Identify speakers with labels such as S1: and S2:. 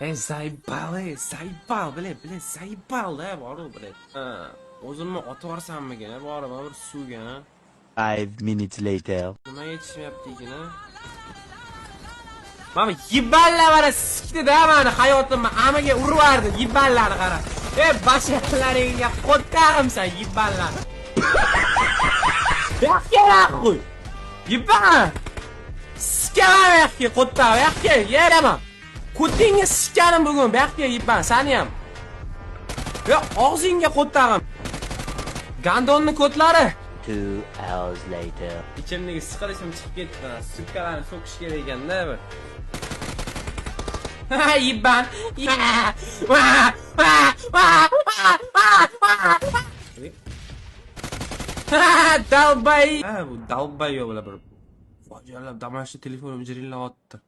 S1: zaybal, bile, zaybal da boru bile. Ha, o'zimni otib yuborsammikin, borib bir suvga.
S2: 5 minutes later.
S1: Nima yetishmayapti ekan, ha? Mana yiballar mana sikdi-da meni hayotimni amaga urib yubordi, yiballarni qara. Bashalaringga qo'tqarimsan yiballar. Yo'q, qo'y. Yibal. Sikaman yo'q, qo'tta, yo'q, yeraman. Kutingga sikanim bugun, yo'q, yibal, seni ham. Yo, og'zingga qo'ttag'im. Gandonni ko'tlari.
S2: 2 hours later.
S1: İçimdeki sıkılışım çıkıp gitti. Sükkalarını sokuş gereği ne bu? Yibban. Dalbay. Bu dalbay yok böyle bir. Facialar damaşlı telefonum cirinle attı.